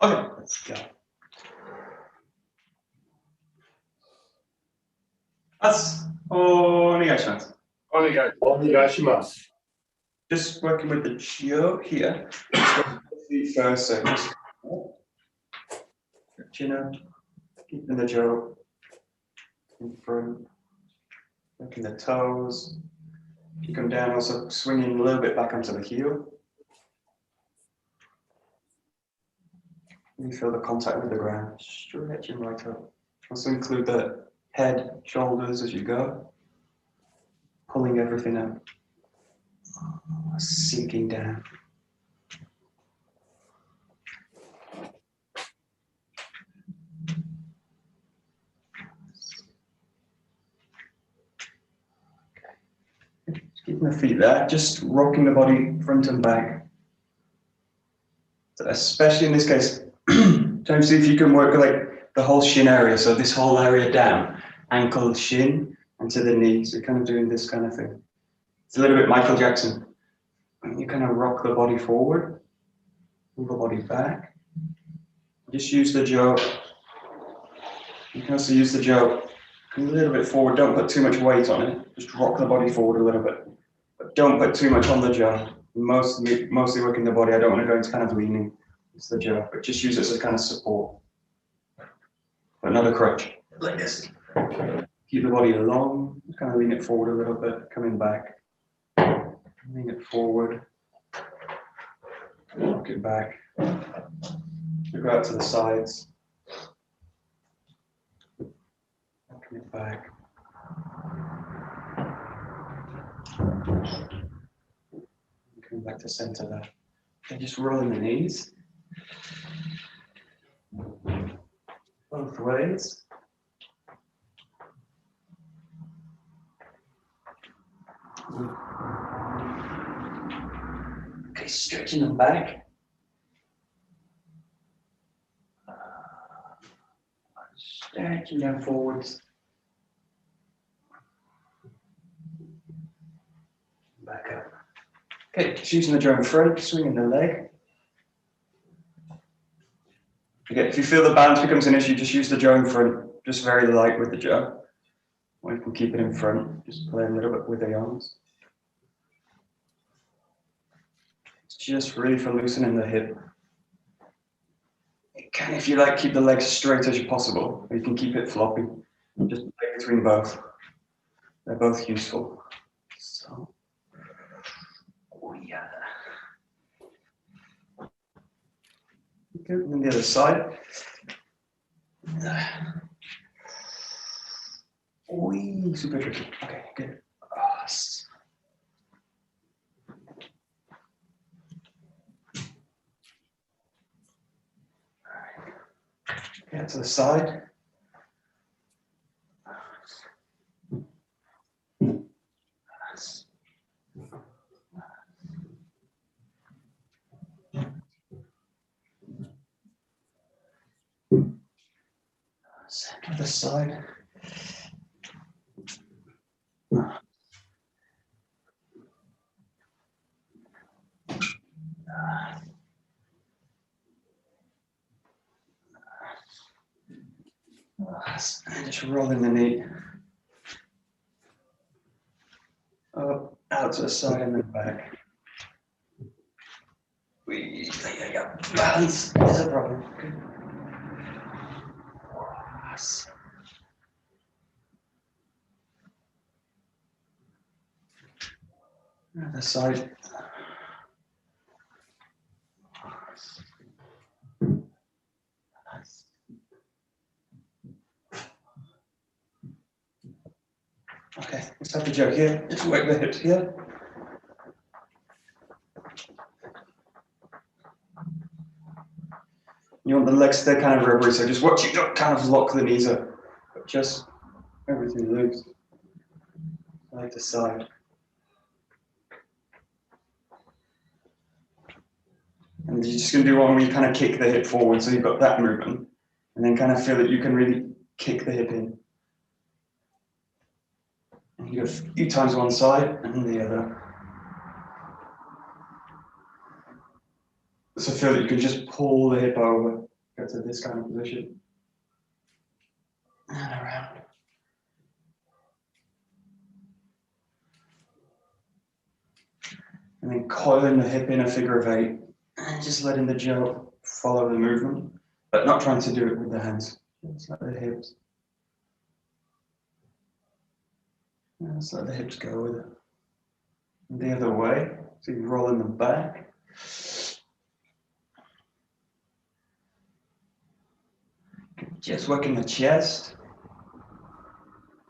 Okay, let's go. Onegaishimasu. Just working with the Chio here. Feet first, so just chin up, keeping the jaw in front, working the toes. If you come down, also swinging a little bit back onto the heel. You feel the contact with the ground, stretching right up. Also include the head, shoulders as you go, pulling everything up, sinking down. Just keeping the feet there, just rocking the body front and back. So especially in this case, try to see if you can work like the whole shin area, so this whole area down, ankle, shin, and to the knee. So you're kind of doing this kind of thing. It's a little bit Michael Jackson. And you kind of rock the body forward, move the body back. Just use the jaw. You can also use the jaw a little bit forward. Don't put too much weight on it. Just rock the body forward a little bit. But don't put too much on the jaw. Mostly working the body. I don't want to go into kind of leaning. It's the jaw, but just use it as a kind of support. But not a crutch. Like this. Keep the body long. Just kind of lean it forward a little bit. Coming back. Lean it forward. Rock it back. Go out to the sides. Rocking it back. Coming back to center there. And just rolling the knees. Both ways. Okay, stretching them back. Stretching them forwards. Back up. Okay, just using the jaw in front, swinging the leg. Okay, if you feel the balance becomes an issue, just use the jaw in front, just very light with the jaw. Or you can keep it in front, just play a little bit with the arms. It's just really for loosening the hip. You can, if you like, keep the legs straight as possible, or you can keep it floppy. Just play between both. They're both useful. So, oh yeah. Okay, and the other side. Wee, super tricky. Okay, good. Yeah, to the side. To the side. And just rolling the knee up, out to the side and then back. There you go. Balance is a problem. Good. Other side. Okay, let's have the jaw here. Just work the hips here. You want the legs to stay kind of rubbery, so just watch you don't kind of lock the knees up, but just everything loose. Like the side. And you're just going to do one where you kind of kick the hip forward, so you've got that movement, and then kind of feel that you can really kick the hip in. And you go a few times one side and then the other. So feel that you can just pull the hip over, get to this kind of position. And around. And then coiling the hip in a figure of 8 and just letting the gel follow the movement, but not trying to do it with the hands. Just let the hips. And just let the hips go with it. And the other way, so you're rolling them back. Just working the chest.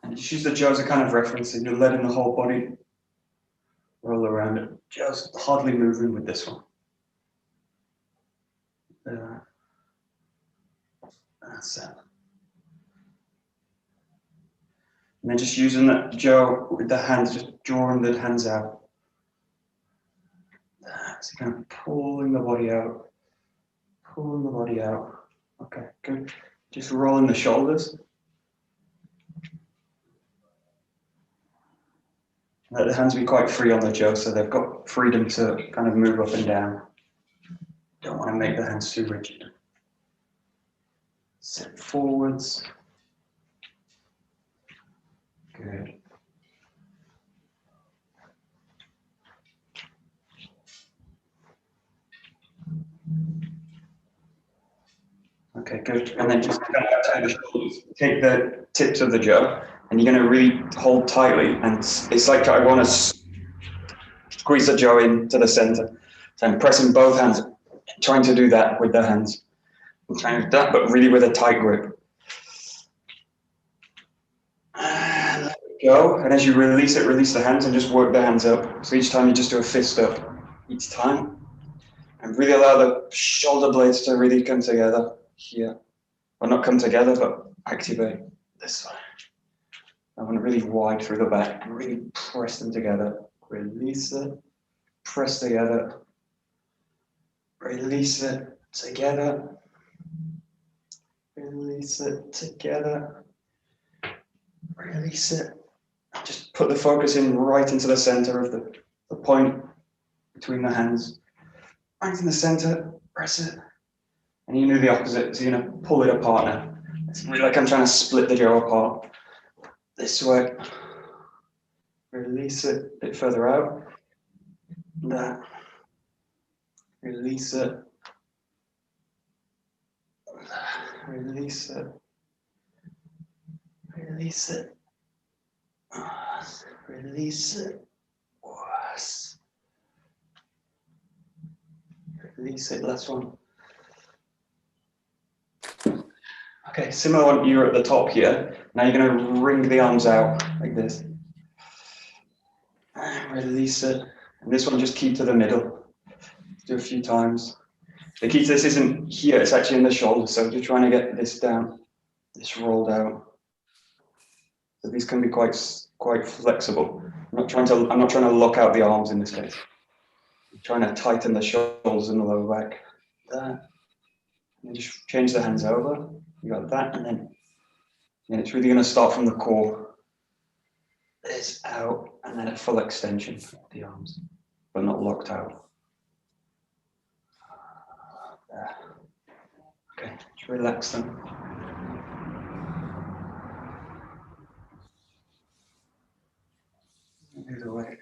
And just use the jaw as a kind of reference, and you're letting the whole body roll around it. Just hardly moving with this one. That's it. And then just using that jaw with the hands, just drawing the hands out. So kind of pulling the body out. Pulling the body out. Okay, good. Just rolling the shoulders. Let the hands be quite free on the jaw, so they've got freedom to kind of move up and down. Don't want to make the hands too rigid. Sit forwards. Good. Okay, good. And then just kind of turn the shoulders. Take the tips of the jaw, and you're going to really hold tightly. And it's like I want to squeeze the jaw into the center. So I'm pressing both hands, trying to do that with the hands. I'm trying to do that, but really with a tight grip. And let it go. And as you release it, release the hands and just work the hands up. So each time you just do a fist up. Each time. And really allow the shoulder blades to really come together here. Well, not come together, but activate this way. I want to really wide through the back and really press them together. Release it, press together. Release it together. Release it together. Release it. Just put the focus in right into the center of the point between the hands. Right in the center, press it. And you do the opposite, so you're going to pull it apart now. It's really like I'm trying to split the jaw apart. This way. Release it a bit further out. That. Release it. Release it. Release it. Release it. Release it. Last one. Okay, similar one, you're at the top here. Now you're going to wring the arms out like this. And release it. And this one, just keep to the middle. Do a few times. The key to this isn't here, it's actually in the shoulder. So just trying to get this down, this rolled out. So these can be quite flexible. I'm not trying to lock out the arms in this case. I'm trying to tighten the shoulders and the lower back. That. And just change the hands over. You got that, and then it's really going to start from the core. This out, and then a full extension of the arms, but not locked out. There. Okay, just relax them. Move away.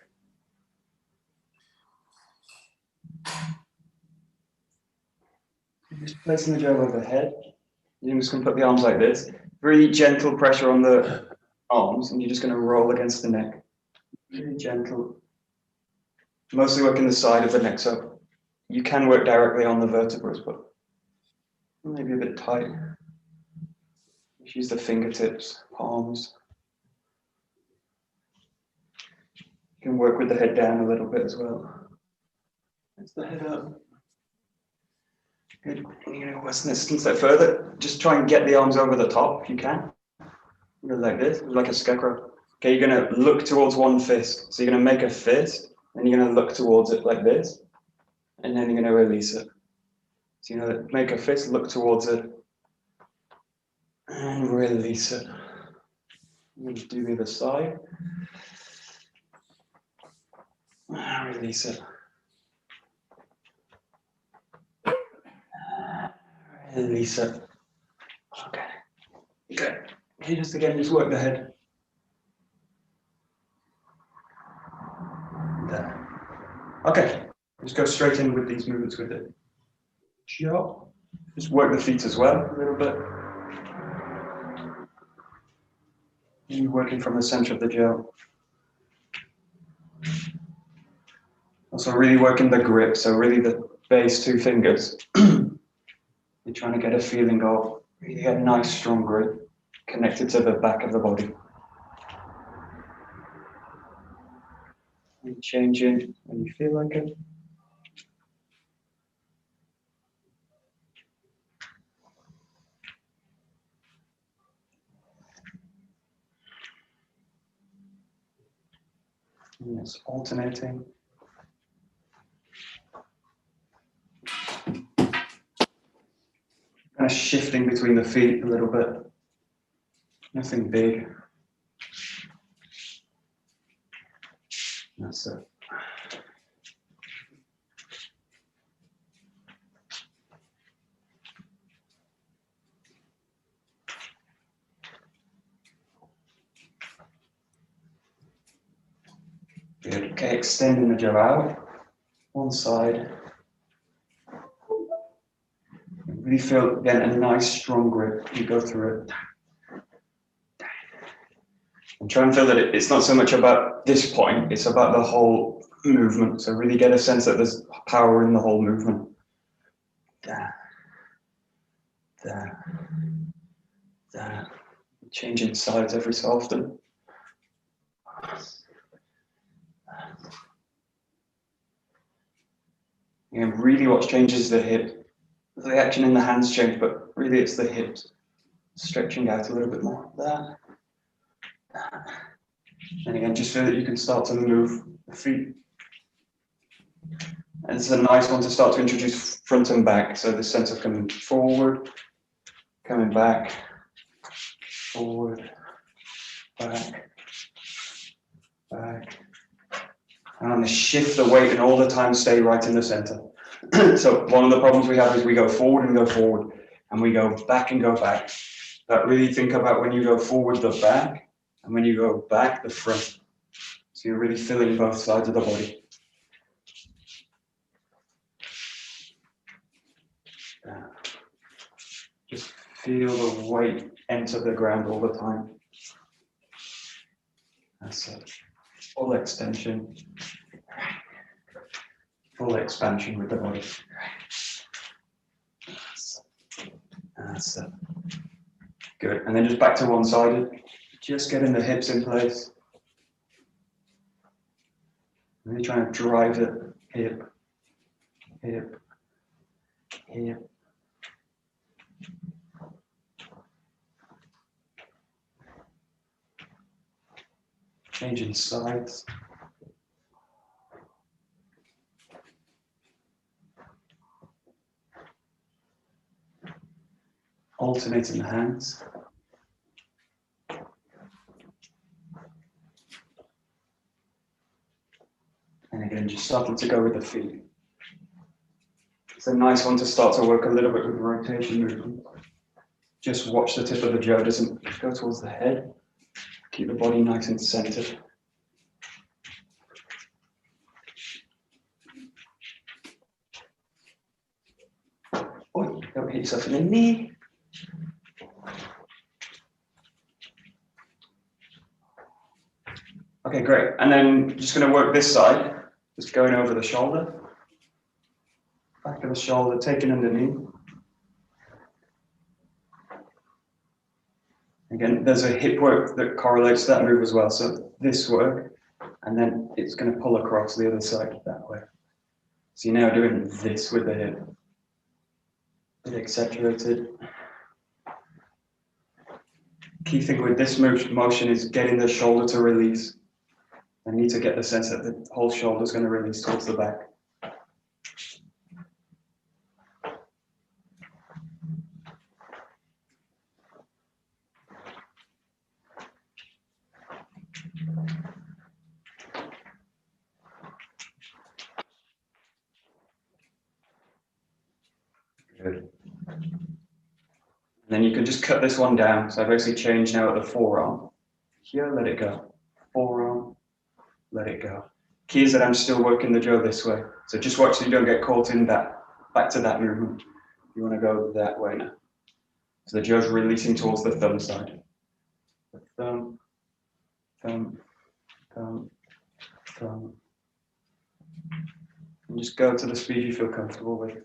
Just placing the jaw overhead. You're just going to put the arms like this. Really gentle pressure on the arms, and you're just going to roll against the neck. Really gentle. Mostly working the side of the neck, so you can work directly on the vertebrae, but maybe a bit tight. Just use the fingertips, palms. You can work with the head down a little bit as well. Lift the head up. Good. And you're going to western this a step further. Just try and get the arms over the top if you can. Go like this, like a scarecrow. Okay, you're going to look towards one fist. So you're going to make a fist, and you're going to look towards it like this, and then you're going to release it. So you're going to make a fist, look towards it, and release it. You just do the other side. And release it. Release it. Okay. Good. Okay, just again, just work the head. There. Okay. Just go straight in with these movements with it. Jaw. Just work the feet as well a little bit. And working from the center of the jaw. Also really working the grip, so really the base two fingers. You're trying to get a feeling of really a nice strong grip connected to the back of the body. And changing when you feel like it. And it's alternating. Kind of shifting between the feet a little bit. Nothing big. That's it. Good. Okay, extending the jaw out. One side. Really feel, again, a nice strong grip. You go through it. And try and feel that it's not so much about this point, it's about the whole movement. So really get a sense that there's power in the whole movement. There. There. There. Changing sides every so often. And really what changes the hip. The action in the hands change, but really it's the hips stretching out a little bit more. There. And again, just feel that you can start to move the feet. And it's a nice one to start to introduce front and back. So the sense of coming forward, coming back, forward, back, back. And I'm going to shift the weight and all the time stay right in the center. So one of the problems we have is we go forward and go forward, and we go back and go back. But really think about when you go forward, the back, and when you go back, the front. So you're really filling both sides of the body. Just feel the weight enter the ground all the time. That's it. Full extension. Full expansion with the body. That's it. Good. And then just back to one-sided. Just getting the hips in place. Really trying to drive it. Hip, hip, hip. Changing sides. Alternating the hands. And again, just starting to go with the feet. It's a nice one to start to work a little bit with rotation movement. Just watch the tip of the jaw doesn't go towards the head. Keep the body nice and centered. Oh, don't hit yourself in the knee. Okay, great. And then just going to work this side, just going over the shoulder, back of the shoulder, taking underneath. Again, there's a hip work that correlates to that move as well. So this work, and then it's going to pull across the other side that way. So you're now doing this with the hip. A bit exaggerated. Key thing with this motion is getting the shoulder to release. I need to get the sense that the whole shoulder is going to release towards the back. Good. And then you can just cut this one down. So I basically change now at the forearm. Here, let it go. Forearm, let it go. Key is that I'm still working the jaw this way. So just watch so you don't get caught in that, back to that movement. You want to go that way now. So the jaw's releasing towards the thumb side. The thumb, thumb, thumb, thumb. And just go to the speed you feel comfortable with.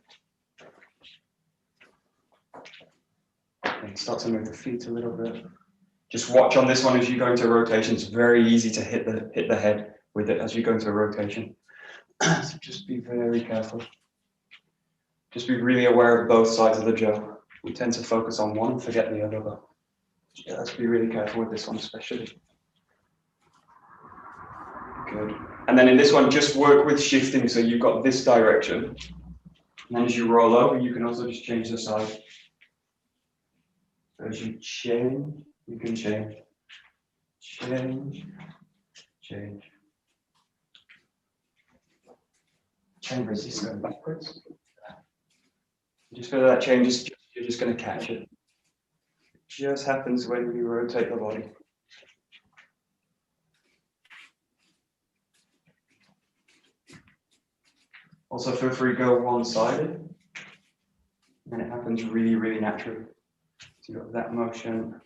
And start to move the feet a little bit. Just watch on this one as you go into rotation. It's very easy to hit the head with it as you go into a rotation. So just be very careful. Just be really aware of both sides of the jaw. We tend to focus on one and forget the other, but yeah, let's be really careful with this one especially. Good. And then in this one, just work with shifting. So you've got this direction. And then as you roll over, you can also just change the side. So as you change, you can change. Change, change. Chain resist going backwards. You just feel that changes, you're just going to catch it. It just happens when you rotate the body. Also feel free to go one-sided. And it happens really, really naturally. So you've got that motion,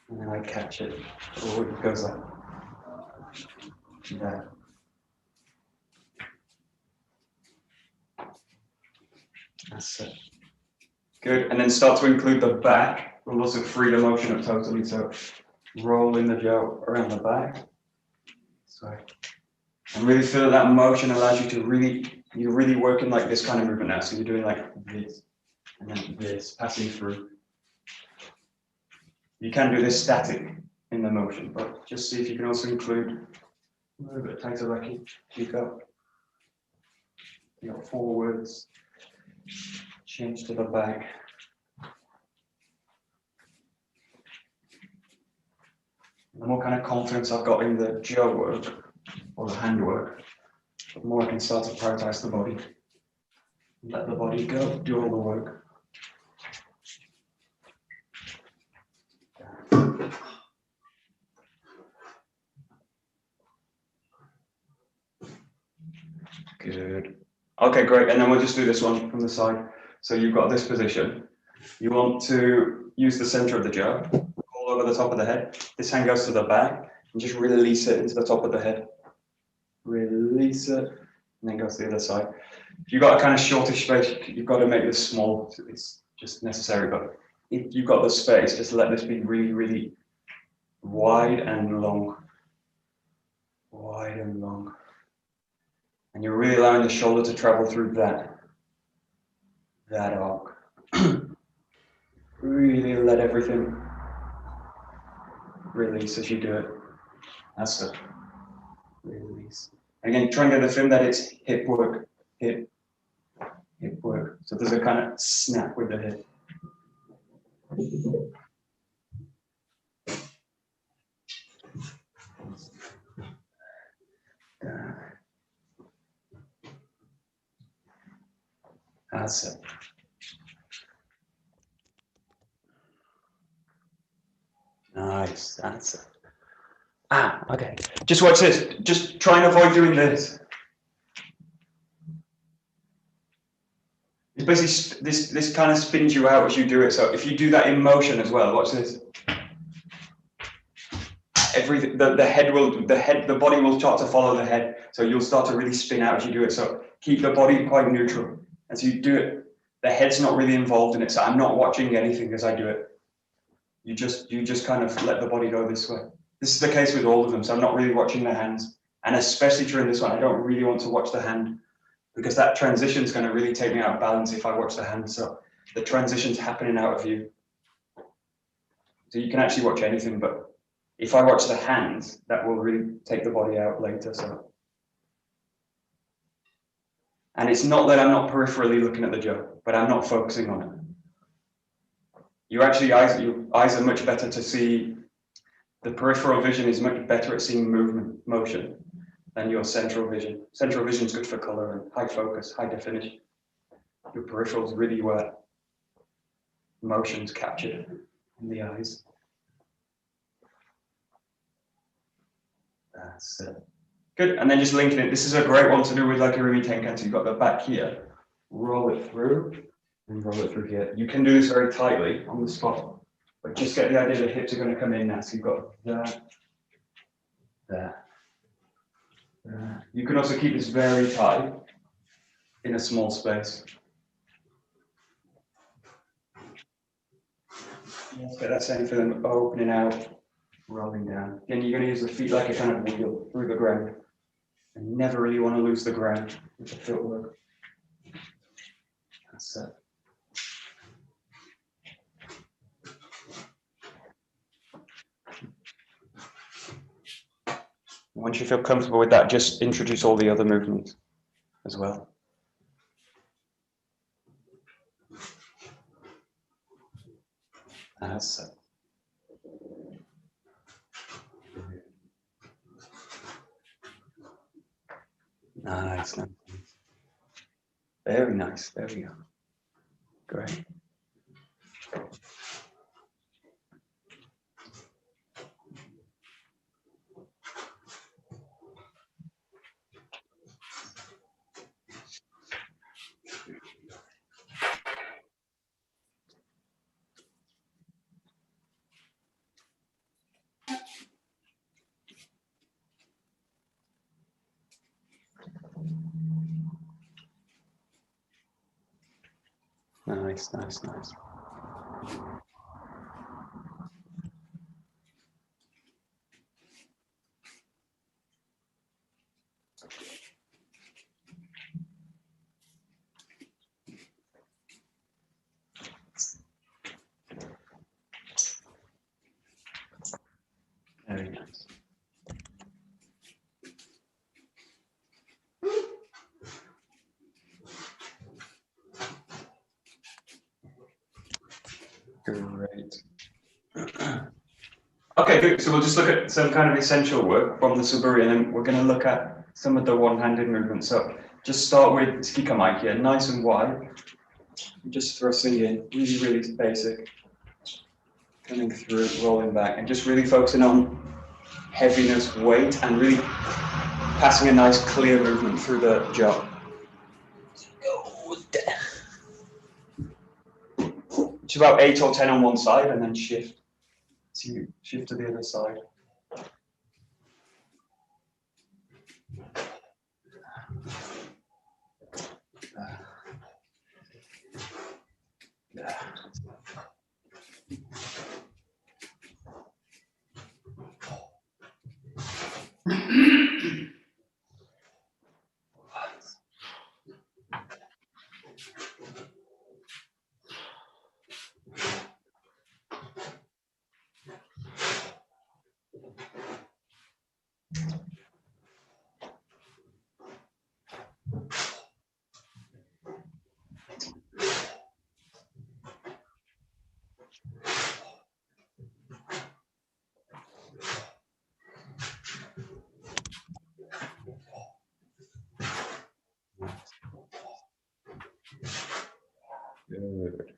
and then I catch it. Oh, it goes up. There. That's it. Good. And then start to include the back. We'll also free the motion up totally. So roll in the jaw around the back. So, and really feel that motion allows you to you're really working like this kind of movement now. So you're doing like this and then this, passing through. You can do this static in the motion, but just see if you can also include a little bit of 𝒕𝒍𝒏𝒕. You go forwards, change to the back. The more kind of confidence I've got in the jaw work or the hand work, the more I can start to prioritize the body. Let the body go, do all the work. Good. Okay, great. And then we'll just do this one from the side. So you've got this position. You want to use the center of the jaw, roll over the top of the head. This hand goes to the back and just release it into the top of the head. Release it and then go to the other side. If you've got a kind of shortish space, you've got to make this small. It's just necessary, but if you've got the space, just let this be really, really wide and long. Wide and long. And you're really allowing the shoulder to travel through that arc. Really let everything release as you do it. That's it. Release. And again, try and get the film that it's hip work, hip work. So there's a kind of snap with the hip. That's it. Nice, that's it. Okay. Just watch this. Just try and avoid doing this. It's basically this kind of spins you out as you do it. So if you do that in motion as well, watch this. Everything, the body will start to follow the head. So you'll start to really spin out as you do it. So keep the body quite neutral. As you do it, the head's not really involved in it. So I'm not watching anything as I do it. You just kind of let the body go this way. This is the case with all of them. So I'm not really watching the hands. And especially during this one, I don't really want to watch the hand because that transition is going to really take me out of balance if I watch the hand. So the transition's happening out of view. So you can actually watch anything, but if I watch the hands, that will really take the body out later. So, and it's not that I'm not peripherally looking at the jaw, but I'm not focusing on it. Your eyes are much better to see. The peripheral vision is much better at seeing movement, motion, than your central vision. Central vision is good for color and high focus, high definition. Your peripheral is really where motions captured in the eyes. That's it. Good, and then just linking it. This is a great one to do with like a Rumi Tenkan. So you've got the back here, roll it through, and roll it through here. You can do this very tightly on the spot, but just get the idea the hips are going to come in now. So you've got there, there, there. You can also keep this very tight in a small space. Let's get that same feeling opening out, rolling down. Again, you're going to use the feet like a kind of wheel through the ground. And you never really want to lose the ground with the footwork. That's it. Once you feel comfortable with that, just introduce all the other movements as well. That's it. Nice, nice. Very nice. There we go. Great. Nice, nice, nice. Very nice. Great. Okay, good. So we'll just look at some kind of essential work from the Suburi, and then we're going to look at some of the one-handed movements. So just start with 𝒕𝒂𝒿 here, nice and wide. Just thrusting in, really, really basic. Coming through, rolling back, and just really focusing on heaviness, weight, and really passing a nice clear movement through the jaw. It's about 8 or 10 on one side, and then shift. So you shift to the other side. Good.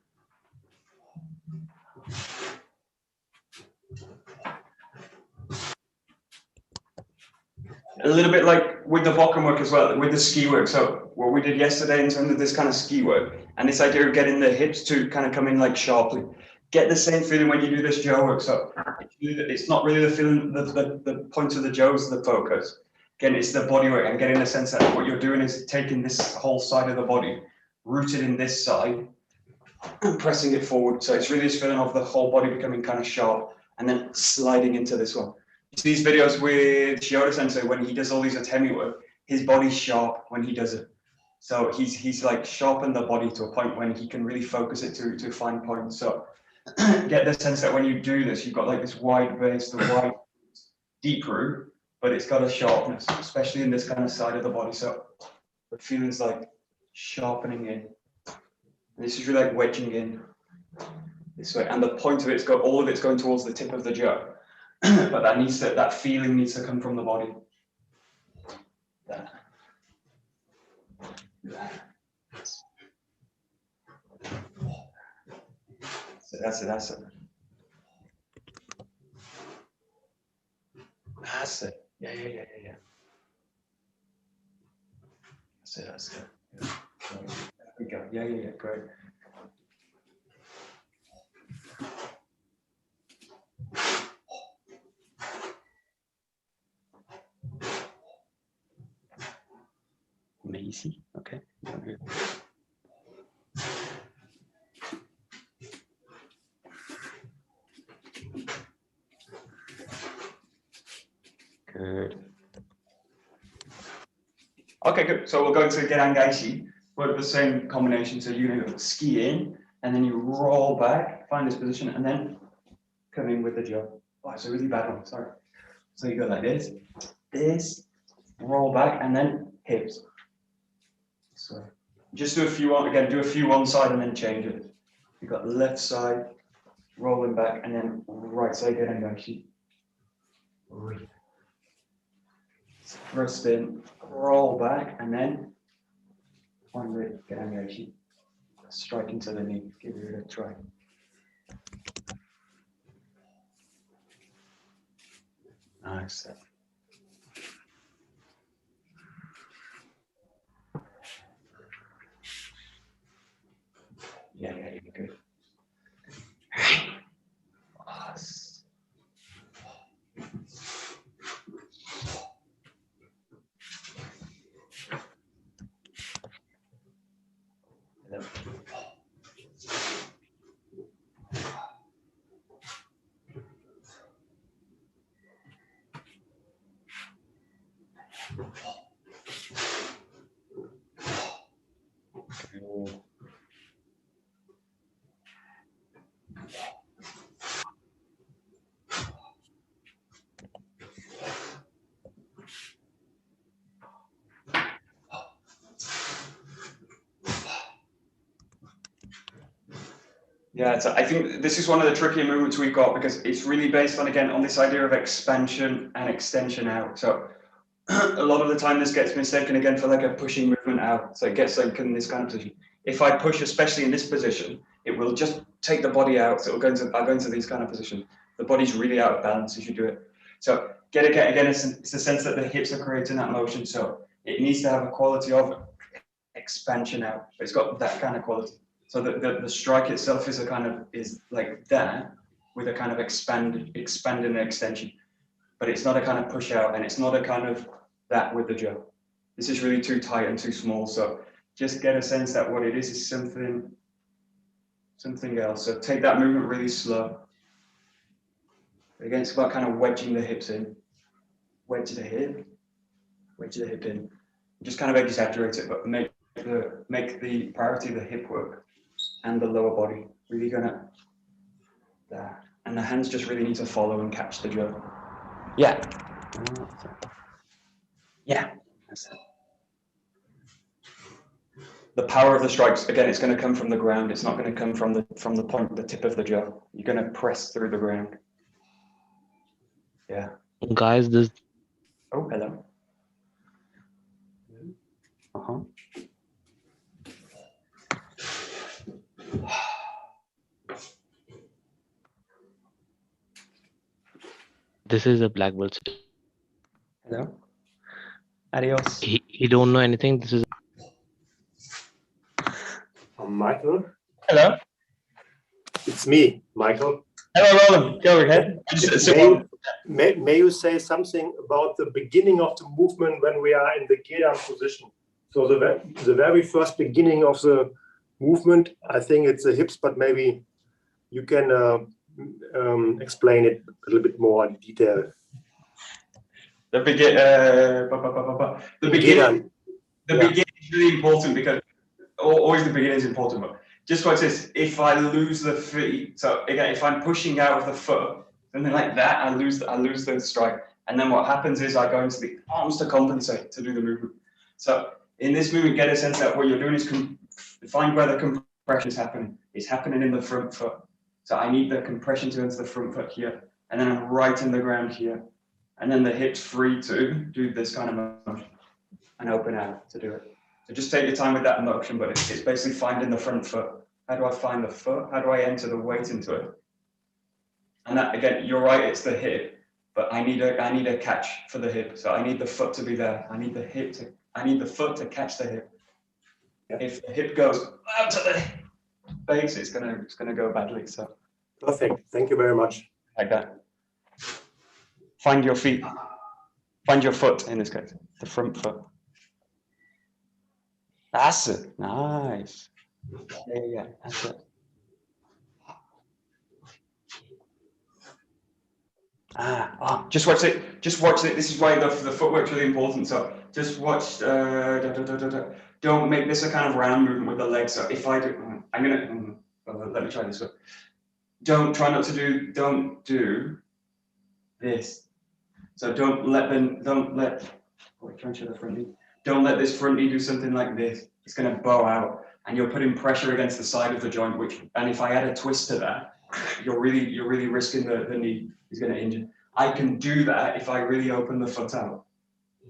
A little bit like with the Bokken work as well, with the ski work. So what we did yesterday in terms of this kind of ski work, and this idea of getting the hips to kind of come in like sharply. Get the same feeling when you do this jaw work. So it's not really the feeling, the point of the jaw is the focus. Again, it's the body work and getting the sense that what you're doing is taking this whole side of the body, rooted in this side, and pressing it forward. So it's really this feeling of the whole body becoming kind of sharp and then sliding into this one. You see these videos with Shioda Sensei when he does all these atemi work, his body's sharp when he does it. So he's like sharpened the body to a point when he can really focus it to a fine point. So get the sense that when you do this, you've got like this wide base, the wide deep root, but it's got a sharpness, especially in this kind of side of the body. So the feeling's like sharpening in. And this is really like wedging in this way. And the point of it's got all of it's going towards the tip of the jaw. But that feeling needs to come from the body. There. There. That's it. That's it. That's it. Yeah. That's it. Yeah. There we go. Yeah. Great. Amazing. Okay. Good. Okay, good. So we'll go to 𝒂𝒂𝒂𝒂𝒂𝒂𝒂𝒂𝒂𝒂𝒂𝒂. Work the same combination. So you ski in, and then you roll back, find this position, and then come in with the jump. Oh, it's a really bad one. Sorry. So you go like this, roll back, and then hips. So just do a few on again. Do a few one side, and then change it. You've got left side, rolling back, and then right side 𝒂𝒂𝒂𝒂𝒂𝒂𝒂𝒂𝒂𝒂𝒂𝒂𝒂𝒂𝒂. Thrust in, roll back, and then one leg 𝒂𝒂𝒂𝒂𝒂𝒂𝒂𝒂𝒂𝒂𝒂. Strike into the knee. Give it a try. Nice. Yeah, you're good. Yeah, so I think this is one of the trickier movements we've got because it's really based on, again, on this idea of expansion and extension out. So a lot of the time this gets mistaken again for like a pushing movement out. So it gets like in this kind of position. If I push, especially in this position, it will just take the body out. So I'll go into these kind of positions. The body's really out of balance as you do it. So again, it's the sense that the hips are creating that motion. So it needs to have a quality of expansion out. But it's got that kind of quality. So the strike itself is like that with a kind of expanding extension, but it's not a kind of push out, and it's not a kind of that with the jaw. This is really too tight and too small. So just get a sense that what it is something else. So take that movement really slow. Again, it's about kind of wedging the hips in, wedge the hip in. Just kind of exaggerate it, but make the priority of the hip work and the lower body really gonna that, and the hands just really need to follow and catch the jaw. Yeah. That's it. The power of the strikes, again, it's going to come from the ground. It's not going to come from the point, the tip of the jaw. You're going to press through the ground. Yeah. Guys, this. Oh, hello. This is a black belt. Hello. Adios. He don't know anything. This is. Michael. Hello. It's me, Michael. Hello, Roland. Go ahead. May you say something about the beginning of the movement when we are in the Gedan position? So the very first beginning of the movement, I think it's the hips, but maybe you can explain it a little bit more in detail. The beginning is really important because always the beginning is important. But just watch this. If I lose the feet, so again, if I'm pushing out of the foot, something like that, I lose the strike. And then what happens is I go into the arms to compensate to do the movement. So in this movement, get a sense that what you're doing is find where the compression is happening. It's happening in the front foot. So I need the compression to enter the front foot here. And then I'm right in the ground here. And then the hips free to do this kind of motion and open out to do it. So just take your time with that motion, but it's basically finding the front foot How do I find the foot? How do I enter the weight into it? And that, again, you're right, it's the hip, but I need a catch for the hip. So I need the foot to be there. I need the foot to catch the hip. Yeah. If the hip goes out to the base, it's gonna go badly. So perfect. Thank you very much. Like that. Find your feet. Find your foot in this case, the front foot. That's it. Nice. Yeah, that's it. Just watch it. Just watch it. This is why the footwork's really important. So just watch. Don't make this a kind of round movement with the legs. So if I do, let me try this one. Don't do this. So don't let this front knee do something like this. It's going to bow out, and you're putting pressure against the side of the joint. And if I add a twist to that, you're really risking the knee is going to injure. I can do that if I really open the foot out,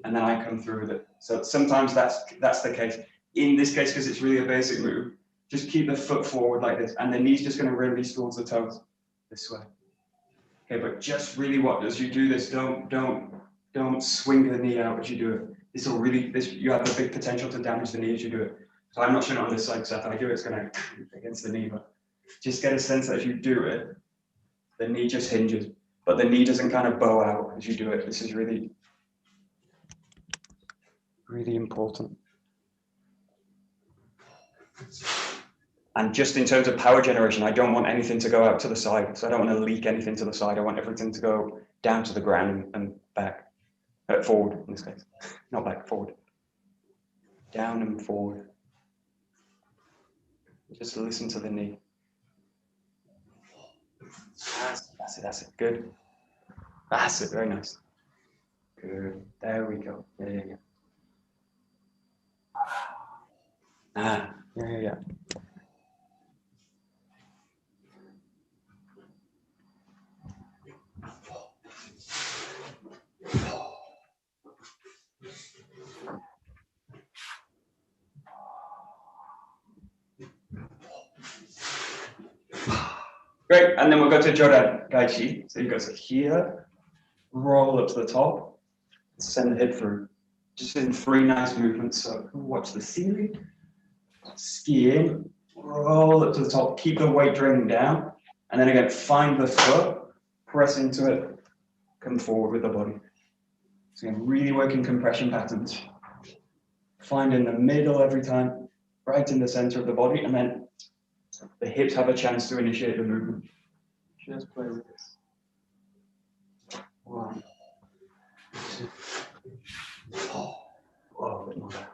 and then I come through with it. So sometimes that's the case. In this case, because it's really a basic move, just keep the foot forward like this, and the knee's just going to release towards the toes this way. Okay, but just really as you do this, don't swing the knee out as you do it. You have a big potential to damage the knee as you do it. So I'm not showing it on this side, because if I do it, it's going to against the knee, but just get a sense that as you do it, the knee just hinges, but the knee doesn't kind of bow out as you do it. This is really, really important. And just in terms of power generation, I don't want anything to go out to the side. So I don't want to leak anything to the side. I want everything to go down to the ground and back, forward in this case, not back, forward. Down and forward. Just listen to the knee. That's it, good. That's it, very nice. Good, there we go. Yeah. Yeah. Great, and then we'll go to Jodan Gaichi. So you go to here, roll up to the top, send the hip through. Just in 3 nice movements. So watch the ceiling, ski in, roll up to the top, keep the weight draining down, and then again, find the foot, press into it, come forward with the body. So again, really working compression patterns. Find in the middle every time, right in the center of the body, and then the hips have a chance to initiate the movement. Just play with this. 1, 2, 3. Oh, a bit more there.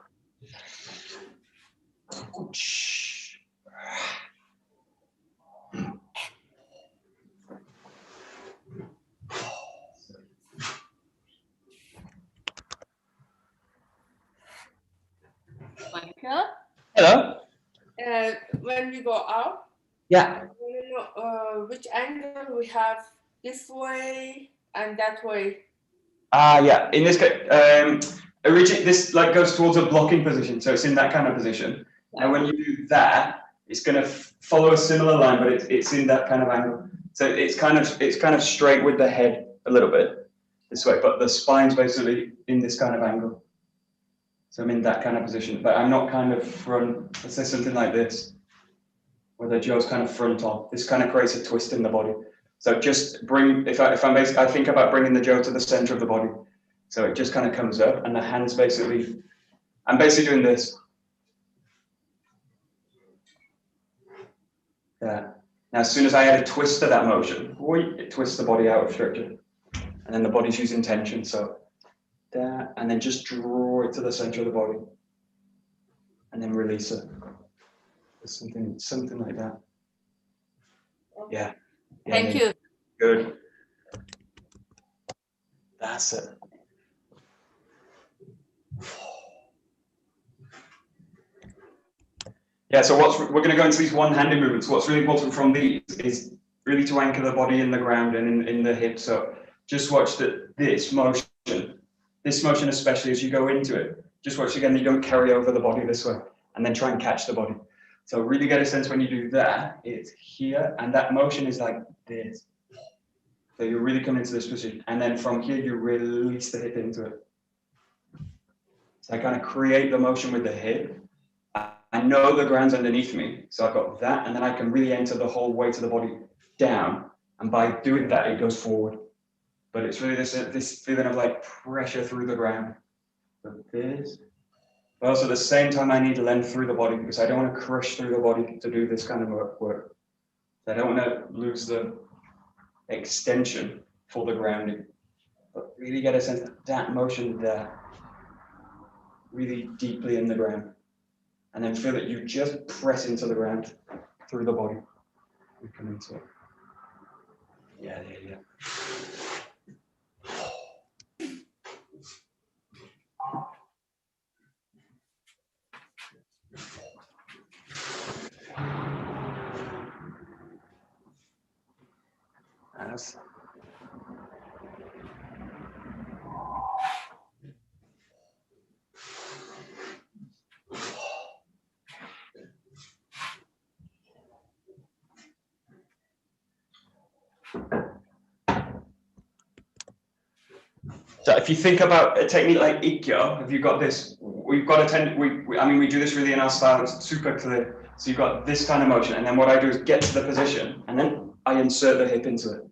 Michael? Hello? When we go out, Yeah. you know, which angle we have this way and that way. Yeah. In this case, originally this goes towards a blocking position, so it's in that kind of position. And when you do that, it's going to follow a similar line, but it's in that kind of angle. So it's kind of straight with the head a little bit this way, but the spine's basically in this kind of angle. So I'm in that kind of position, but I'm not kind of front. Let's say something like this, where the jaw's kind of front on. This kind of creates a twist in the body. So just bring, I think about bringing the jaw to the center of the body. So it just kind of comes up, and the hands basically, I'm basically doing this. Yeah. Now, as soon as I add a twist to that motion, it twists the body out of structure, and then the body's using tension. So that, and then just draw it to the center of the body, and then release it. Something like that. Yeah. Thank you. Good. That's it. Yeah, so we're going to go into these one-handed movements. What's really important from these is really to anchor the body in the ground and in the hips. So just watch this motion especially as you go into it. Just watch again, you don't carry over the body this way, and then try and catch the body. So really get a sense when you do that, it's here, and that motion is like this. So you really come into this position, and then from here you release the hip into it. So I kind of create the motion with the hip. I know the ground's underneath me, so I've got that, and then I can really enter the whole weight of the body down, and by doing that, it goes forward. But it's really this feeling of like pressure through the ground. So this. But also at the same time, I need length through the body because I don't want to crush through the body to do this kind of work. I don't want to lose the extension for the grounding. But really get a sense of that motion there, really deeply in the ground. And then feel that you just press into the ground through the body. You come into it. Yeah. Nice. So if you think about a technique like Ikkyo, if you've got this, we've got a we do this really in our style, it's super clear. So you've got this kind of motion, and then what I do is get to the position, and then I insert the hip into it.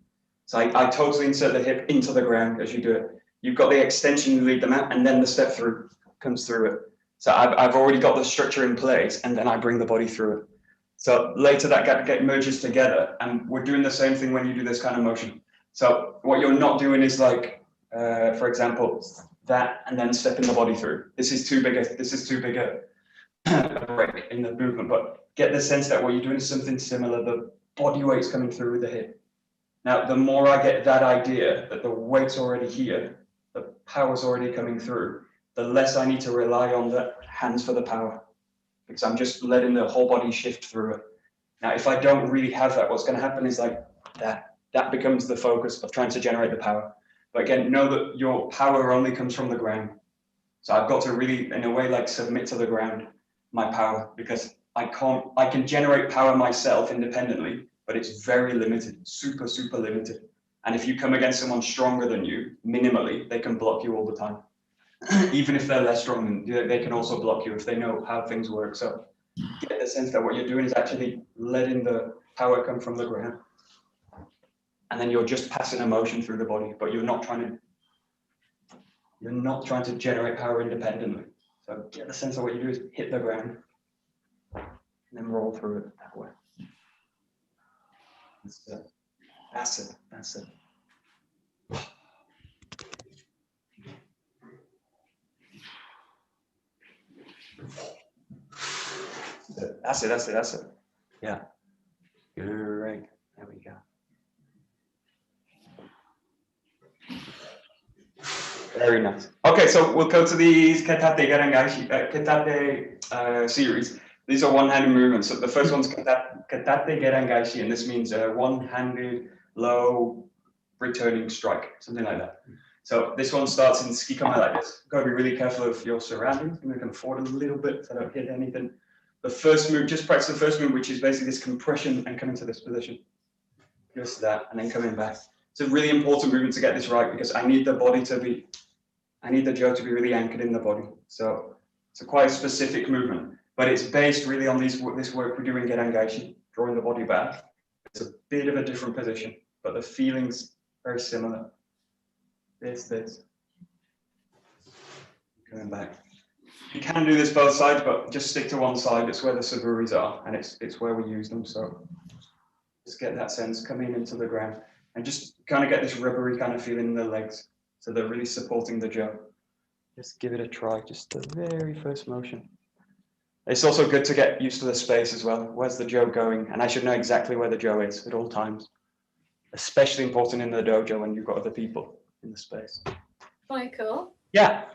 So I totally insert the hip into the ground as you do it. You've got the extension, you lead them out, and then the step through comes through it. So I've already got the structure in place, and then I bring the body through it. So later that merges together, and we're doing the same thing when you do this kind of motion. So what you're not doing is like, for example, that and then stepping the body through. This is too big a break in the movement, but get the sense that what you're doing is something similar. The body weight's coming through with the hip. Now, the more I get that idea that the weight's already here, the power's already coming through, the less I need to rely on the hands for the power, because I'm just letting the whole body shift through it. Now, if I don't really have that, what's going to happen is like that becomes the focus of trying to generate the power. But again, know that your power only comes from the ground. So I've got to really, in a way, like submit to the ground, my power, because I can generate power myself independently, but it's very limited, super limited. And if you come against someone stronger than you, minimally, they can block you all the time. Even if they're less strong than you, they can also block you if they know how things work. So get the sense that what you're doing is actually letting the power come from the ground. And then you're just passing a motion through the body, but you're not trying to generate power independently. So get the sense of what you do is hit the ground and then roll through it that way. That's it. That's it. Yeah. Great. There we go. Very nice. Okay, so we'll go to these 𝒂𝒂𝒄𝒂𝒃 series. These are one-handed movements. So the first one's 𝒂𝒂𝒄𝒂𝒃, and this means one-handed low returning strike, something like that. So this one starts in 𝒂𝒂𝒿 like this. Got to be really careful of your surroundings. Move them forward a little bit so I don't hit anything. The first move, just practice the first move, which is basically this compression and coming to this position. Just that, and then coming back. It's a really important movement to get this right because I need the body to be, I need the jo to be really anchored in the body. So it's a quite specific movement, but it's based really on this work we do in 𝒂𝒂𝒄𝒂𝒃, drawing the body back. It's a bit of a different position, but the feeling's very similar. This. Coming back. You can do this both sides, but just stick to one side. It's where the 𝒊𝒏𝒈s are, and it's where we use them. So just get that sense coming into the ground. And just kind of get this rubbery kind of feeling in the legs. So they're really supporting the jo. Just give it a try, just the very first motion. It's also good to get used to the space as well. Where's the jo going? And I should know exactly where the jo is at all times. Especially important in the dojo when you've got other people in the space. Michael? Yeah.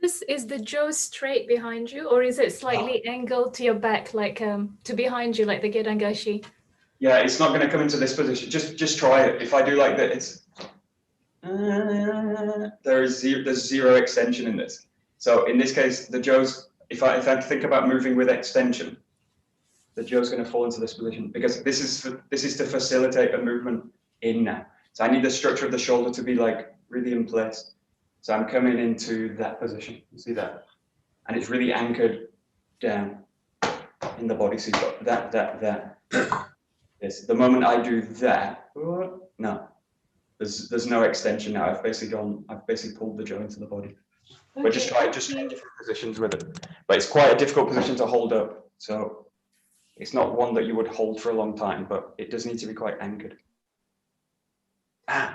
Is the jo straight behind you, or is it slightly angled to your back, like to behind you, like the 𝒂𝒂𝒄𝒂𝒃? Yeah, it's not going to come into this position. Just try it. If I do like that, it's there's zero extension in this. So in this case, the jo's, if I think about moving with extension, the Joe's going to fall into this position because this is to facilitate a movement in now. So I need the structure of the shoulder to be like really in place. So I'm coming into that position. You see that? And it's really anchored down in the body. So you've got that. Yes. The moment I do that, no, there's no extension now. I've basically pulled the Joe into the body. Okay, We're just trying different positions with it. But it's quite a difficult position to hold up. So it's not one that you would hold for a long time, but it does need to be quite anchored.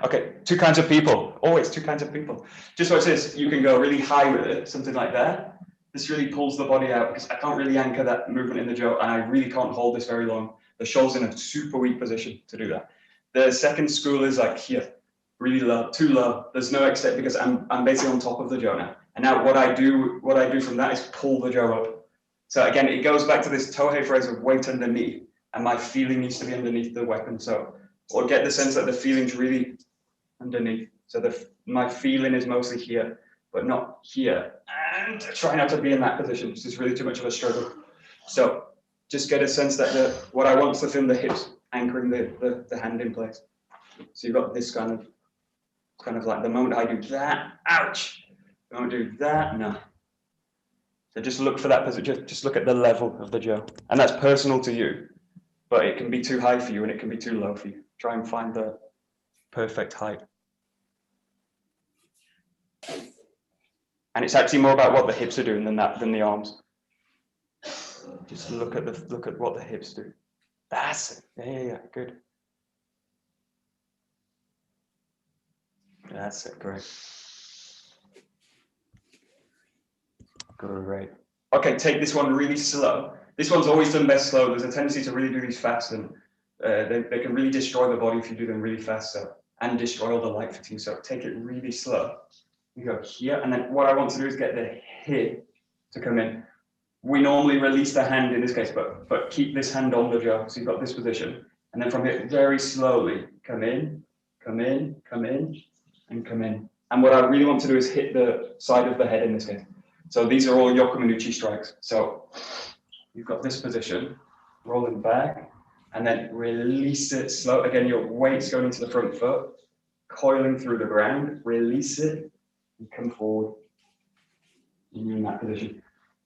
Okay, two kinds of people, always two kinds of people. Just watch this, you can go really high with it, something like that. This really pulls the body out because I can't really anchor that movement in the Joe and I really can't hold this very long. The shoulder's in a super weak position to do that. The second school is like here, really low, too low. There's no extent because I'm basically on top of the Joe now. And now what I do from that is pull the Joe up. So again, it goes back to this Tohei phrase of weight underneath, and my feeling needs to be underneath the weapon. So, or get the sense that the feeling's really underneath. So my feeling is mostly here, but not here. And try not to be in that position. This is really too much of a struggle. So just get a sense that what I want is to feel the hips anchoring the hand in place. So you've got this kind of like the moment I do that, ouch. The moment I do that, no. So just look for that position, just look at the level of the Joe. And that's personal to you, but it can be too high for you and it can be too low for you. Try and find the perfect height. And it's actually more about what the hips are doing than the arms. Just look at what the hips do. That's it. Yeah, good. That's it, great. Great. Okay, take this one really slow. This one's always done best slow. There's a tendency to really do these fast, and they can really destroy the body if you do them really fast, and destroy all the light fatigue. So take it really slow. You go here, and then what I want to do is get the hip to come in. We normally release the hand in this case, but keep this hand on the Joe. So you've got this position, and then from here, very slowly come in, come in, come in, and come in. And what I really want to do is hit the side of the head in this case. So these are all 𝒂𝒂𝒿 strikes. So you've got this position, rolling back, and then release it slow. Again, your weight's going into the front foot, coiling through the ground, release it, and come forward. And you're in that position.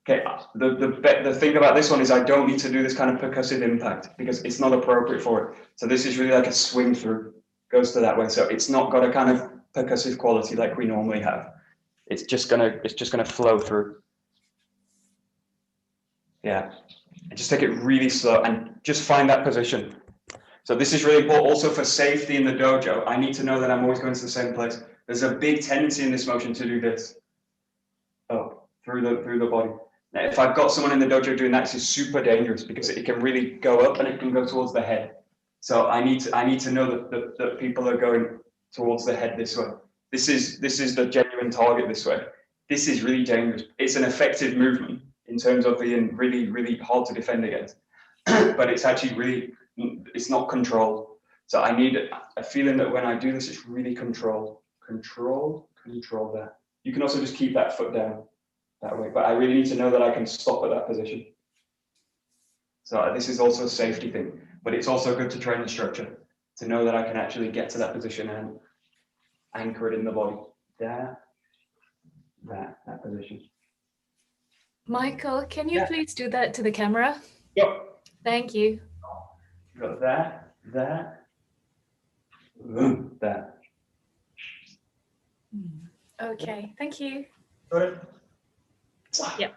Okay, the thing about this one is I don't need to do this kind of percussive impact because it's not appropriate for it. So this is really like a swing through, goes to that way. So it's not got a kind of percussive quality like we normally have. It's just gonna flow through. Yeah, and just take it really slow and just find that position. So this is really important also for safety in the dojo. I need to know that I'm always going to the same place. There's a big tendency in this motion to do this. Oh, through the body. Now, if I've got someone in the dojo doing that, it's super dangerous because it can really go up and it can go towards the head. So I need to know that people are going towards the head this way. This is the genuine target this way. This is really dangerous. It's an effective movement in terms of being really, really hard to defend against. But it's actually it's not controlled. So I need a feeling that when I do this, it's really controlled. Control that. You can also just keep that foot down that way, but I really need to know that I can stop at that position. So this is also a safety thing, but it's also good to train the structure, to know that I can actually get to that position and anchor it in the body. That position. Michael, can you please do that to the camera? Yep. Thank you. Got that. Okay, thank you. Got it. Yep.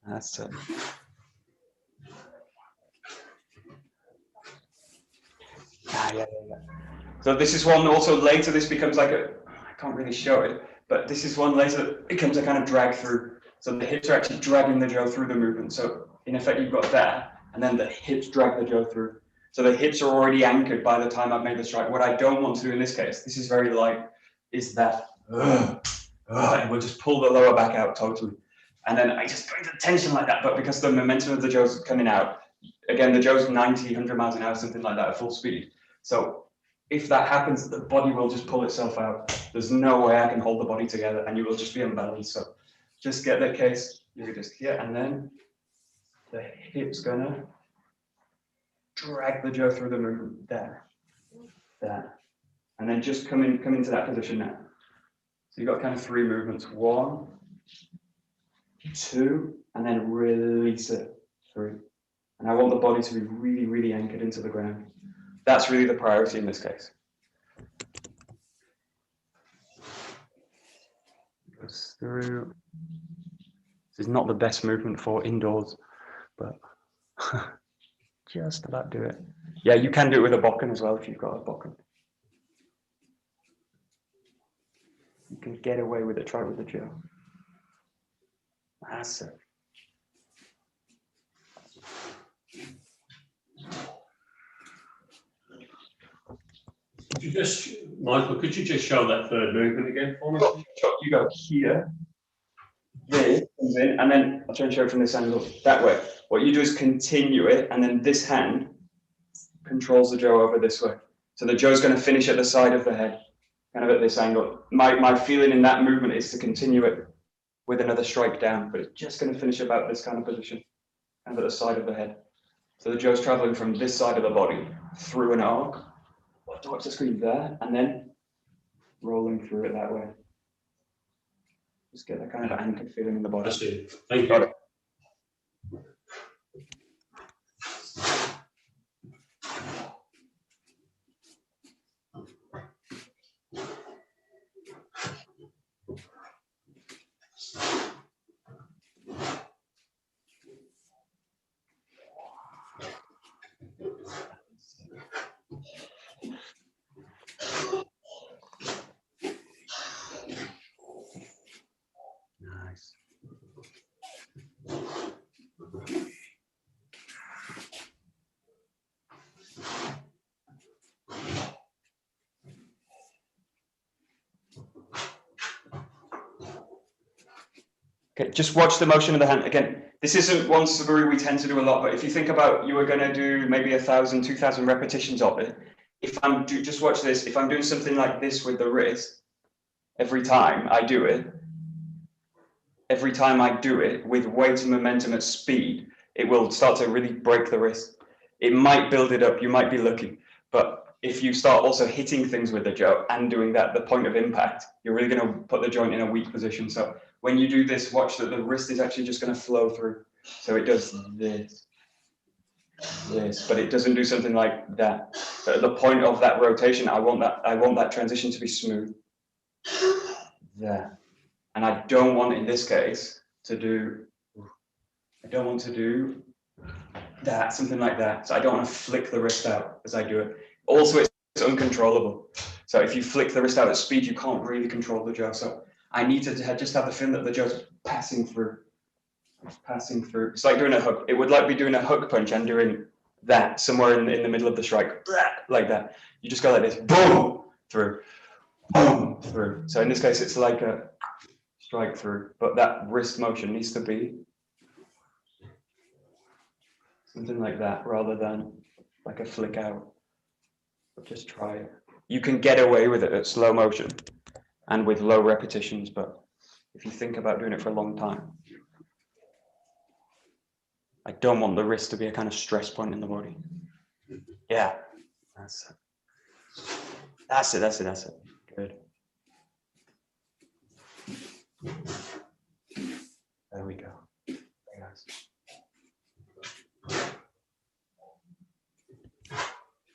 That's it. Yeah. So this is one also later, this becomes like I can't really show it, but this is one later that becomes a kind of drag through. So the hips are actually dragging the Joe through the movement. So in effect, you've got that, and then the hips drag the Joe through. So the hips are already anchored by the time I've made the strike. What I don't want to do in this case, this is very light, is that, and we'll just pull the lower back out totally. And then I just go into tension like that, but because the momentum of the Joe's coming out, again, the Joe's 90, 100 miles an hour, something like that at full speed. So if that happens, the body will just pull itself out. There's no way I can hold the body together and you will just be unbalanced. So just get the case. You're just here, and then the hip's gonna drag the jaw through the movement. There. And then just come into that position now. So you've got kind of 3 movements. 1, 2, and then release it. 3. And I want the body to be really, really anchored into the ground. That's really the priority in this case. Goes through. This is not the best movement for indoors, but just about do it. Yeah, you can do it with a bokken as well if you've got a bokken. You can get away with it. Try it with the jaw. That's it. Could you just, Michael, could you just show that third movement again for me? You go here, this comes in, and then I'll try and show it from this angle. That way. What you do is continue it, and then this hand controls the jaw over this way. So the jaw's going to finish at the side of the head, kind of at this angle. My feeling in that movement is to continue it with another strike down, but it's just going to finish about this kind of position, kind of at the side of the head. So the jaw's traveling from this side of the body through an arc, towards the screen there, and then rolling through it that way. Just get that kind of anchored feeling in the body. That's it. Thank you. Nice. Okay, just watch the motion of the hand. Again, this isn't one 𝒊𝒏𝒈 we tend to do a lot, but if you think about you were going to do maybe 1,000, 2,000 repetitions of it, if I'm just watch this, if I'm doing something like this with the wrist, every time I do it with weight and momentum at speed, it will start to really break the wrist. It might build it up, you might be lucky, but if you start also hitting things with the jaw and doing that, the point of impact, you're really going to put the joint in a weak position. So when you do this, watch that the wrist is actually just going to flow through. So it does this, but it doesn't do something like that. But at the point of that rotation, I want that transition to be smooth. There. And I don't want, in this case, to do that, something like that. So I don't want to flick the wrist out as I do it. Also, it's uncontrollable. So if you flick the wrist out at speed, you can't really control the jaw. So I need to just have the feeling that the jaw's passing through. It's passing through. It's like doing a hook. It would like be doing a hook punch and doing that somewhere in the middle of the strike, like that. You just go like this, boom, through, boom, through. So in this case, it's like a strike through, but that wrist motion needs to be something like that rather than like a flick out. But just try it. You can get away with it at slow motion and with low repetitions, but if you think about doing it for a long time, I don't want the wrist to be a kind of stress point in the body. Yeah, that's it. Good. There we go. Very nice.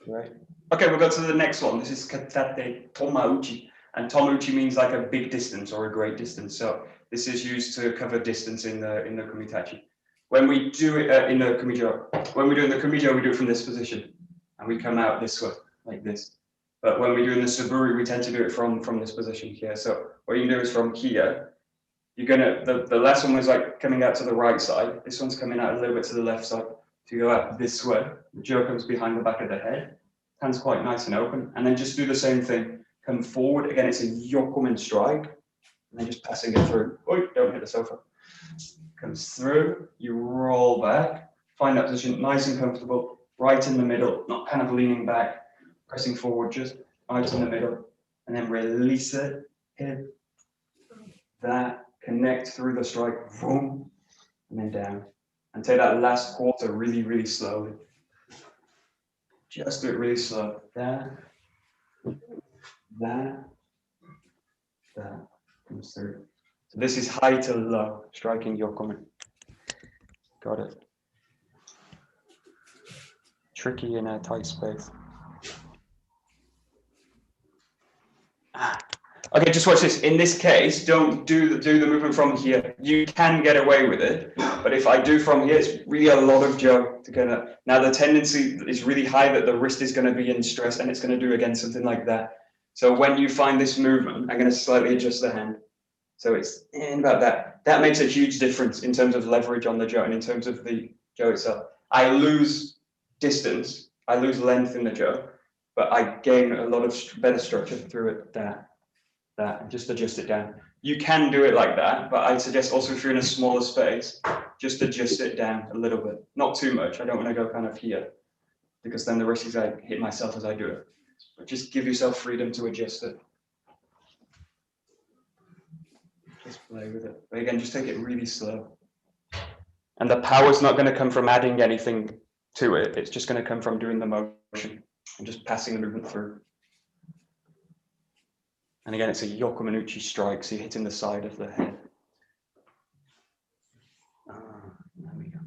Right. Okay, we'll go to the next one. This is katate tomauchi, and tomauchi means like a big distance or a great distance. So this is used to cover distance in the kumitachi. When we do it in the kumijo, when we do it in the kumijo, we do it from this position, and we come out this way, like this. But when we do in the 𝒊𝒏𝒈, we tend to do it from this position here. So what you can do is from here, you're gonna, the last one was like coming out to the right side. This one's coming out a little bit to the left side. So you go out this way, the jaw comes behind the back of the head, hands quite nice and open, and then just do the same thing. Come forward, again, it's a yokumen strike, and then just passing it through. Oh, don't hit the sofa. Comes through, you roll back, find that position nice and comfortable, right in the middle, not kind of leaning back, pressing forward, just right in the middle, and then release it, hit that, connect through the strike, boom, and then down. And take that last quarter really, really slowly. Just do it really slow. That, that comes through. So this is high to low, striking yokomen. Got it. Tricky in a tight space. Okay, just watch this. In this case, don't do the movement from here. You can get away with it, but if I do from here, it's really a lot of Joe to get it. Now the tendency is really high that the wrist is going to be in stress, and it's going to do again something like that. So when you find this movement, I'm going to slightly adjust the hand. So it's in about that. That makes a huge difference in terms of leverage on the Joe and in terms of the Joe itself. I lose distance, I lose length in the Joe, but I gain a lot of better structure through it. That, and just adjust it down. You can do it like that, but I suggest also if you're in a smaller space, just adjust it down a little bit. Not too much. I don't want to go kind of here, because then the risk is I hit myself as I do it. But just give yourself freedom to adjust it. Just play with it. But again, just take it really slow. And the power's not going to come from adding anything to it. It's just going to come from doing the motion and just passing the movement through. And again, it's a yokomenuchi strike, so you're hitting the side of the head. There we go.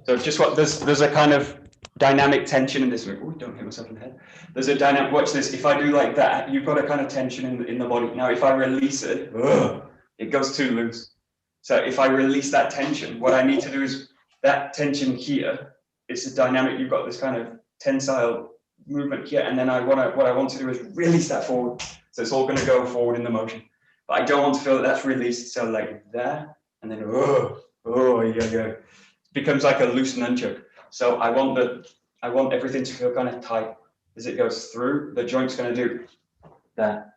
So just what there's a kind of dynamic tension in this movement. Oh, don't hit myself in the head. There's a dynamic. Watch this. If I do like that, you've got a kind of tension in the body. Now, if I release it, it goes too loose. So if I release that tension, what I need to do is that tension here. It's a dynamic. You've got this kind of tensile movement here, and then what I want to do is release that forward. So it's all going to go forward in the motion, but I don't want to feel that that's released. So like that, and then it becomes like a loose nunchuck. So I want everything to feel kind of tight as it goes through. The joint's going to do that.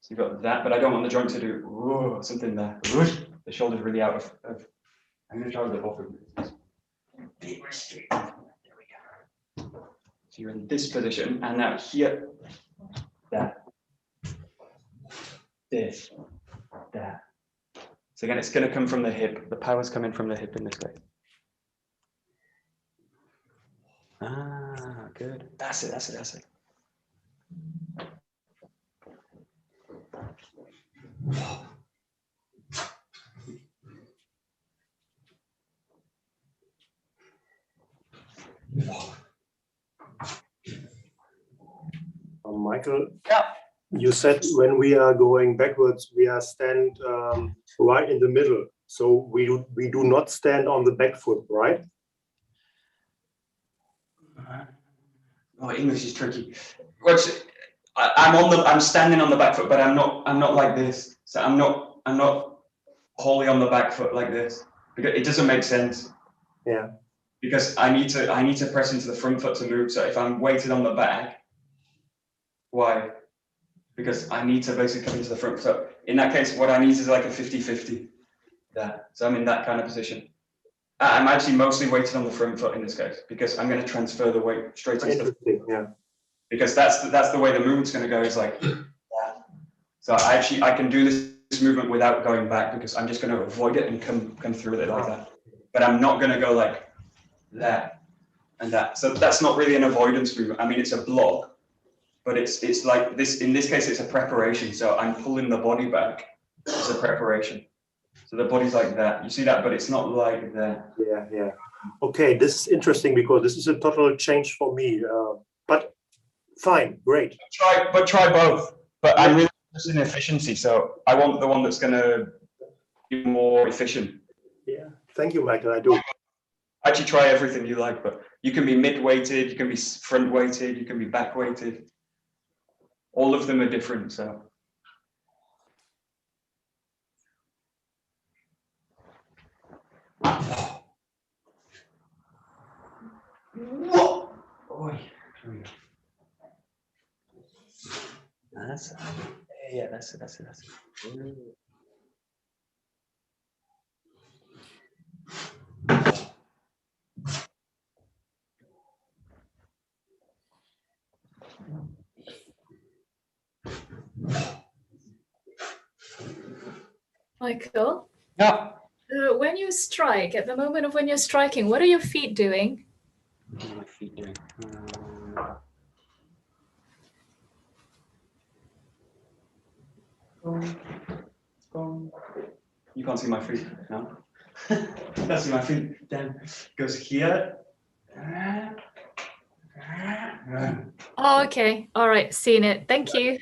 So you've got that, but I don't want the joint to do something there. The shoulder's really out of. I'm going to try with the both of them. Big restrict. So you're in this position, and now here, that, this, that. So again, it's going to come from the hip. The power's coming from the hip in this case. Ah, good. That's it. Michael, Yeah. You said when we are going backwards, we are stand right in the middle. So we do not stand on the back foot, right? Oh, English is tricky. I'm standing on the back foot, but I'm not like this. So I'm not wholly on the back foot like this, because it doesn't make sense. Yeah. Because I need to press into the front foot to move. So if I'm weighted on the back, why? Because I need to basically come into the front. So in that case, what I need is like a 50-50. That. So I'm in that kind of position. I'm actually mostly weighted on the front foot in this case, because I'm going to transfer the weight straight into the front. Yeah. Because that's the way the movement's going to go, is like that. So I can do this movement without going back, because I'm just going to avoid it and come through with it like that. But I'm not going to go like that and that. So that's not really an avoidance movement. I mean, it's a block, but it's like this. In this case, it's a preparation. So I'm pulling the body back as a preparation. So the body's like that. You see that, but it's not like that. Yeah, yeah. Okay, this is interesting, because this is a total change for me. But fine, great. Try both. But I'm really interested in efficiency, so I want the one that's going to be more efficient. Yeah, thank you, Michael. I do. Actually, try everything you like, but you can be mid-weighted, you can be front-weighted, you can be back-weighted. All of them are different, so. Whoa! Boy. That's it. Yeah, that's it. Michael, Yeah. when you strike, at the moment of when you're striking, what are your feet doing? What are my feet doing? You can't see my feet, no? Can't see my feet. Dan goes here. Oh, okay. All right. Seen it. Thank you.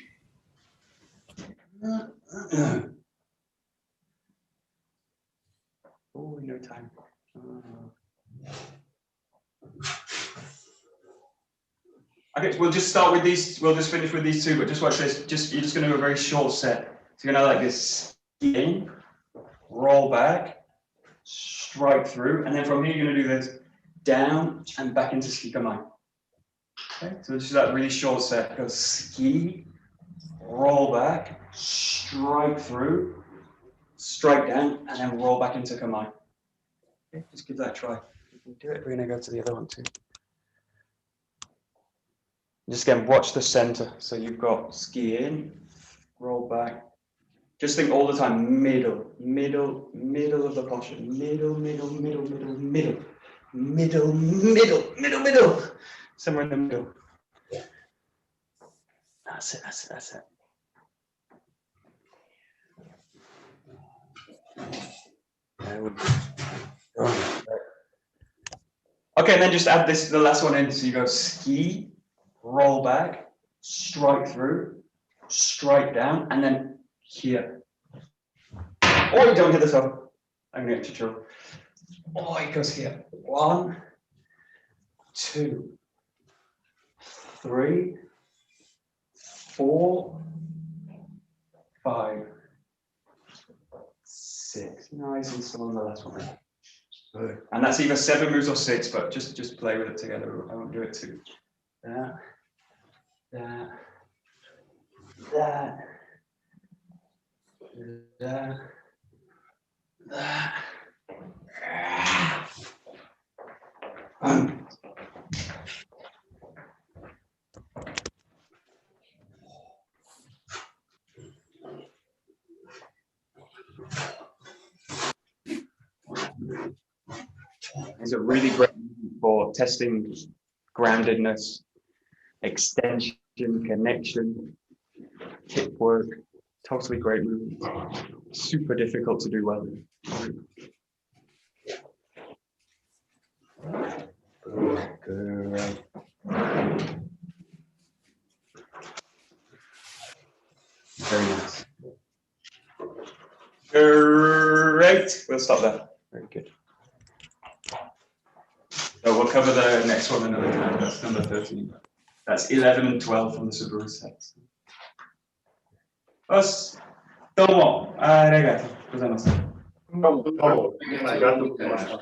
Oh, no time. Okay, we'll just start with these. We'll just finish with these two, but just watch this. You're just going to do a very short set. So you're going to like this in, roll back, strike through, and then from here you're going to do this down and back into 𝒂𝒂𝒏. Okay, so this is that really short set. Go ski, roll back, strike through, strike down, and then roll back into 𝒂𝒏. Okay, just give that a try. If we do it, we're going to go to the other one too. Just again, watch the center. So you've got ski in, roll back. Just think all the time, middle, middle, middle of the posture. Middle, middle, middle, middle, middle, middle, middle, middle, middle. Somewhere in the middle. That's it, that's it, that's it. Okay, and then just add this, the last one in. So you go ski, roll back, strike through, strike down, and then here. Oh, you don't hit the toe. I'm going to tutorial. Oh, it goes here. 1, 2, 3, 4, 5, 6. Nice and slow on the last one. Good. And that's either 7 moves or 6, but just play with it together. I won't do it too. That, that, that, that, that. It's a really great for testing groundedness, extension, connection, hip work. Totally great movement. Super difficult to do well. Good. Very nice. Great. We'll stop there. Very good. So we'll cover the next one another time. That's number 13. That's 11 and 12 from the Subaru sets. 𝒊𝒔𝒏𝒂𝒕.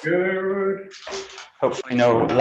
Good. Hopefully no lights down.